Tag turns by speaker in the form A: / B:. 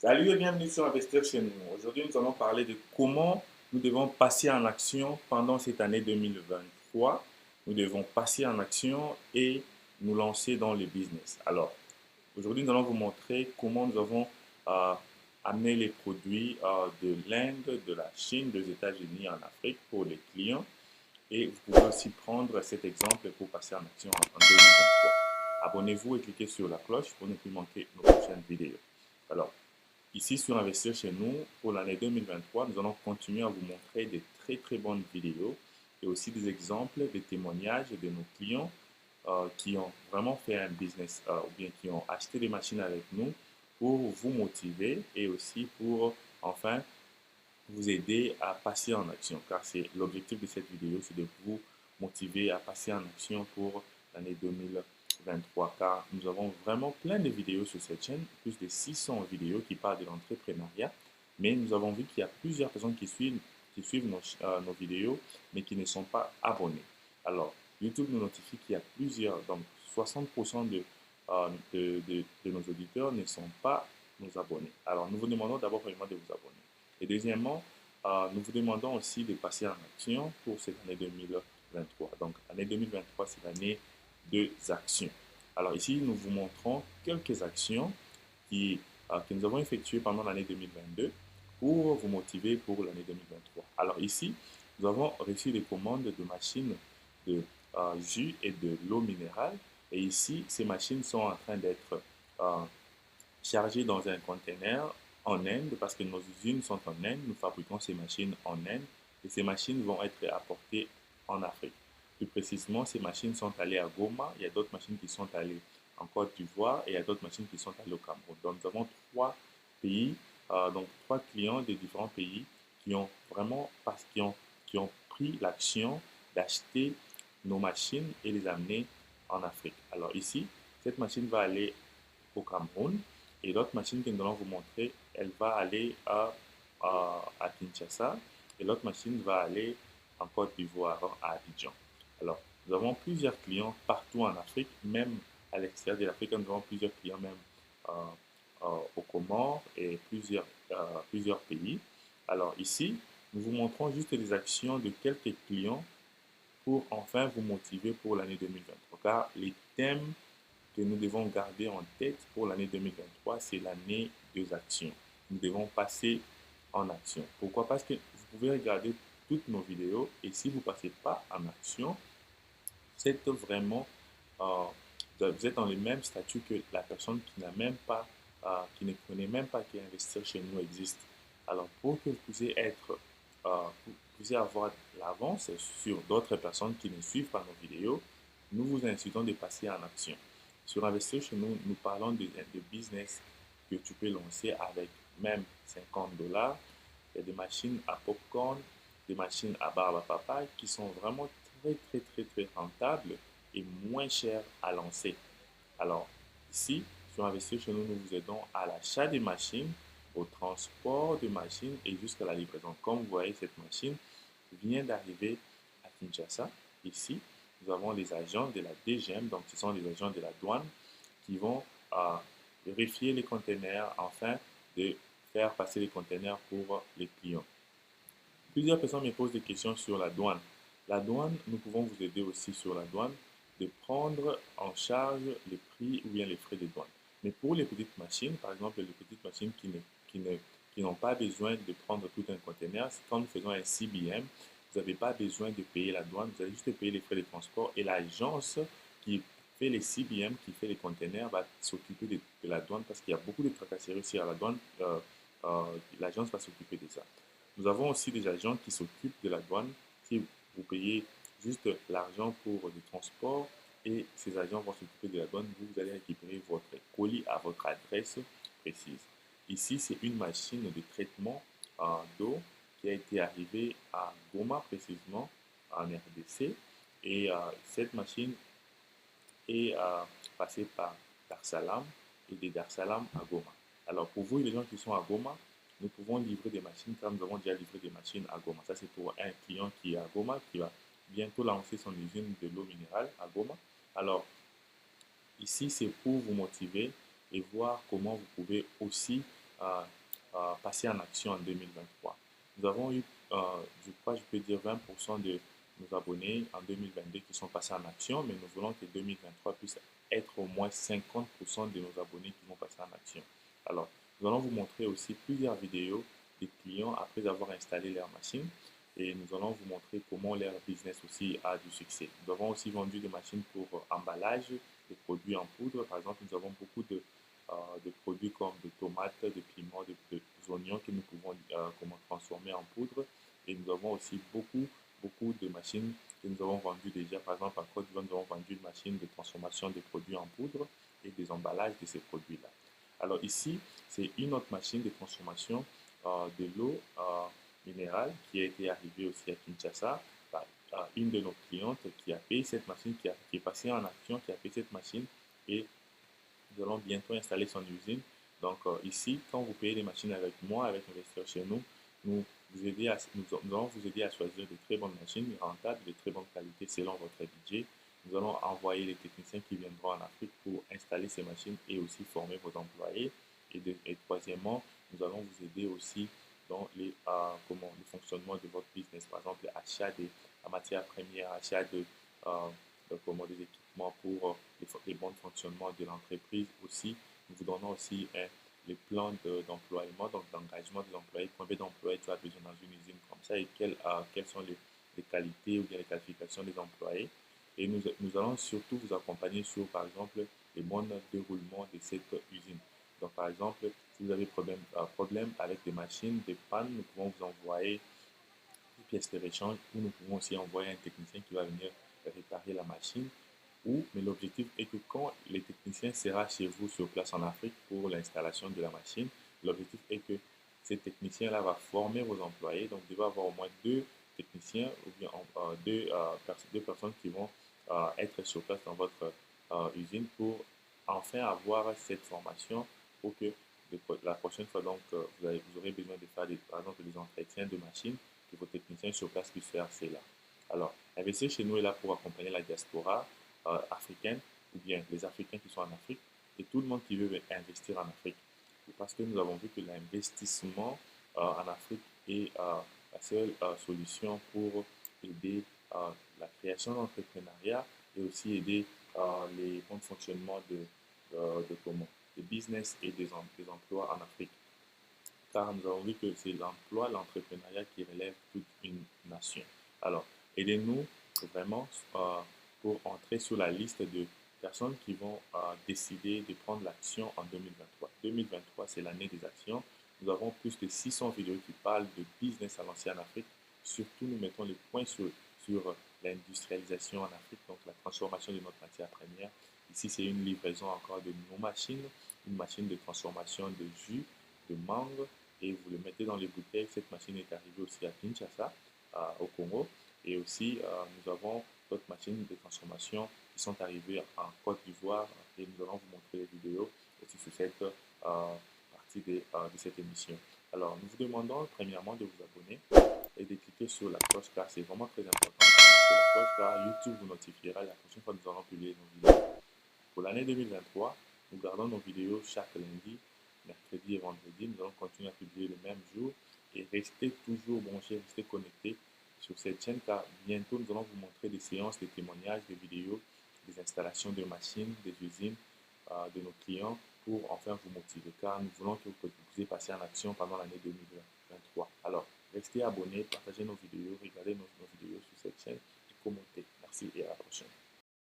A: Salut et bienvenue sur Investir chez nous. Aujourd'hui, nous allons parler de comment nous devons passer en action pendant cette année 2023. Nous devons passer en action et nous lancer dans le business. Alors, aujourd'hui, nous allons vous montrer comment nous avons euh, amené les produits de l'Inde, de la Chine, des États-Unis en Afrique pour les clients. Et vous pouvez aussi prendre cet exemple pour passer en action en 2023. Abonnez-vous et cliquez sur la cloche pour ne plus manquer nos prochaines vidéos. Alors, ici sur Investir chez nous, pour l'année 2023, nous allons continuer à vous montrer des très bonnes vidéos et aussi des exemples, des témoignages de nos clients qui ont vraiment fait un business ou bien qui ont acheté des machines avec nous pour vous motiver et aussi pour enfin vous aider à passer en action. Car c'est l'objectif de cette vidéo, c'est de vous motiver à passer en action pour l'année 2023. Car nous avons vraiment plein de vidéos sur cette chaîne, plus de 600 vidéos qui parlent de l'entrepreneuriat. Mais nous avons vu qu'il y a plusieurs personnes qui suivent nos vidéos, mais qui ne sont pas abonnés. Alors, YouTube nous notifie qu'il y a plusieurs, donc 60% de nos auditeurs ne sont pas nos abonnés. Alors, nous vous demandons d'abord vraiment de vous abonner. Et deuxièmement, nous vous demandons aussi de passer en action pour cette année 2023. Donc, l'année 2023, c'est l'année des actions. Alors ici, nous vous montrons quelques actions que nous avons effectuées pendant l'année 2022 pour vous motiver pour l'année 2023. Alors ici, nous avons reçu des commandes de machines de jus et de l'eau minérale. Et ici, ces machines sont en train d'être chargées dans un conteneur en Inde parce que nos usines sont en Inde. Nous fabriquons ces machines en Inde et ces machines vont être apportées en Afrique. Plus précisément, ces machines sont allées à Goma. Il y a d'autres machines qui sont allées en Côte d'Ivoire et il y a d'autres machines qui sont allées au Cameroun. Donc, nous avons trois pays, donc trois clients de différents pays qui ont vraiment qui ont pris l'action d'acheter nos machines et les amener en Afrique. Alors ici, cette machine va aller au Cameroun et l'autre machine que nous allons vous montrer, elle va aller à Kinshasa et l'autre machine va aller en Côte d'Ivoire, à Abidjan. Alors, nous avons plusieurs clients partout en Afrique, même à l'extérieur de l'Afrique, nous avons plusieurs clients même euh, aux Comores et plusieurs pays. Alors ici, nous vous montrons juste des actions de quelques clients pour enfin vous motiver pour l'année 2023. Car les thèmes que nous devons garder en tête pour l'année 2023, c'est l'année des actions. Nous devons passer en action. Pourquoi? Parce que vous pouvez regarder toutes nos vidéos et si vous ne passez pas en action, c'est vraiment, euh, vous êtes dans le même statut que la personne qui n'a même pas, qui ne connaît même pas qu'investir chez nous existe. Alors, pour que vous puissiez vous puissiez avoir l'avance sur d'autres personnes qui ne suivent pas nos vidéos, nous vous incitons de passer en action. Sur Investir chez nous, nous parlons de business que tu peux lancer avec même 50 dollars. Il y a des machines à popcorn, des machines à barbe à papa qui sont vraiment très rentables et moins chères à lancer. Alors, ici, sur Investir chez nous, nous vous aidons à l'achat des machines, au transport de machines et jusqu'à la livraison. Comme vous voyez, cette machine vient d'arriver à Kinshasa. Ici, nous avons les agents de la DGM, donc ce sont les agents de la douane qui vont vérifier les conteneurs afin de faire passer les conteneurs pour les clients. Plusieurs personnes me posent des questions sur la douane. La douane, nous pouvons vous aider aussi sur la douane de prendre en charge les prix ou bien les frais de douane. Mais pour les petites machines, par exemple les petites machines qui n'ont pas besoin de prendre tout un conteneur, quand nous faisons un CBM, vous n'avez pas besoin de payer la douane, vous allez juste payer les frais de transport et l'agence qui fait les CBM, qui fait les conteneurs, va s'occuper de la douane parce qu'il y a beaucoup de tracasseries aussi à la douane. L'agence va s'occuper de ça. Nous avons aussi des agents qui s'occupent de la douane, qui vous payez juste l'argent pour le transport et ces agents vont s'occuper de la douane. Vous allez récupérer votre colis à votre adresse précise. Ici, c'est une machine de traitement d'eau qui a été arrivée à Goma précisément en RDC et cette machine est passée par Dar es Salaam et de Dar es Salaam à Goma. Alors pour vous, les gens qui sont à Goma, nous pouvons livrer des machines comme nous avons déjà livré des machines à Goma. Ça, c'est pour un client qui est à Goma, qui va bientôt lancer son usine de l'eau minérale à Goma. Alors, ici, c'est pour vous motiver et voir comment vous pouvez aussi passé en action en 2023. Nous avons eu, je crois, je peux dire 20% de nos abonnés en 2022 qui sont passés en action, mais nous voulons que 2023 puisse être au moins 50% de nos abonnés qui vont passer en action. Alors, nous allons vous montrer aussi plusieurs vidéos des clients après avoir installé leur machine et nous allons vous montrer comment leur business aussi a du succès. Nous avons aussi vendu des machines pour emballage, des produits en poudre. Par exemple, nous avons beaucoup de produits comme des tomates, des piments, des oignons que nous pouvons transformer en poudre. Et nous avons aussi beaucoup de machines que nous avons vendues déjà. Par exemple, en Côte d'Ivoire, nous avons vendu une machine de transformation des produits en poudre et des emballages de ces produits-là. Alors ici, c'est une autre machine de transformation de l'eau minérale qui a été arrivée aussi à Kinshasa. Une de nos clientes qui a payé cette machine, qui est passée en action, qui a payé cette machine et nous allons bientôt installer son usine. Donc ici, quand vous payez les machines avec moi, avec Investir chez nous, nous allons vous aider à choisir de très bonnes machines, rentables, de très bonne qualité selon votre budget. Nous allons envoyer les techniciens qui viendront en Afrique pour installer ces machines et aussi former vos employés. Et troisièmement, nous allons vous aider aussi dans le fonctionnement de votre business. Par exemple, l'achat de la matière première, achat des équipements pour les bons fonctionnements de l'entreprise aussi. Nous vous donnons aussi les plans d'emploiement, donc d'engagement des employés, combien d'employés tu as besoin dans une usine comme ça et quelles sont les qualités ou bien les qualifications des employés. Et nous allons surtout vous accompagner sur, par exemple, les bons déroulements de cette usine. Donc, par exemple, si vous avez problème avec des machines, des pannes, nous pouvons vous envoyer des pièces de rechange ou nous pouvons aussi envoyer un technicien qui va venir réparer la machine. Mais l'objectif est que quand le technicien sera chez vous sur place en Afrique pour l'installation de la machine, l'objectif est que ce technicien-là va former vos employés. Donc, il va avoir au moins deux techniciens ou bien deux personnes qui vont être sur place dans votre usine pour enfin avoir cette formation pour que la prochaine fois, donc, vous aurez besoin de faire, par exemple, des entretiens de machines, que vos techniciens sur place puissent faire cela. Alors, Investir chez nous est là pour accompagner la diaspora africaine ou bien les Africains qui sont en Afrique et tout le monde qui veut investir en Afrique. Parce que nous avons vu que l'investissement en Afrique est la seule solution pour aider la création d'entrepreneuriat et aussi aider les bons fonctionnements des business et des emplois en Afrique. Car nous avons vu que c'est l'emploi, l'entrepreneuriat qui relève toute une nation. Alors, aidez-nous vraiment pour entrer sur la liste de personnes qui vont décider de prendre l'action en 2023. 2023, c'est l'année des actions. Nous avons plus de 600 vidéos qui parlent de business à l'ancienne Afrique. Surtout, nous mettons les points sur l'industrialisation en Afrique, donc la transformation de notre matière première. Ici, c'est une livraison encore de nos machines, une machine de transformation de jus, de mangue, et vous le mettez dans les bouteilles. Cette machine est arrivée aussi à Kinshasa, au Congo. Et aussi, nous avons d'autres machines de transformation qui sont arrivées en Côte d'Ivoire et nous allons vous montrer les vidéos aussi sur cette partie de cette émission. Alors, nous vous demandons premièrement de vous abonner et de cliquer sur la cloche car c'est vraiment très important de cliquer sur la cloche car YouTube vous notifiera la prochaine fois que nous allons publier nos vidéos. Pour l'année 2023, nous gardons nos vidéos chaque lundi, mercredi et vendredi. Nous allons continuer à publier le même jour et restez toujours branchés, restez connectés sur cette chaîne car bientôt nous allons vous montrer des séances, des témoignages, des vidéos, des installations de machines, des usines de nos clients pour enfin vous motiver car nous voulons que vous puissiez passer en action pendant l'année 2023. Alors, restez abonnés, partagez nos vidéos, regardez nos vidéos sur cette chaîne et commentez. Merci et à la prochaine.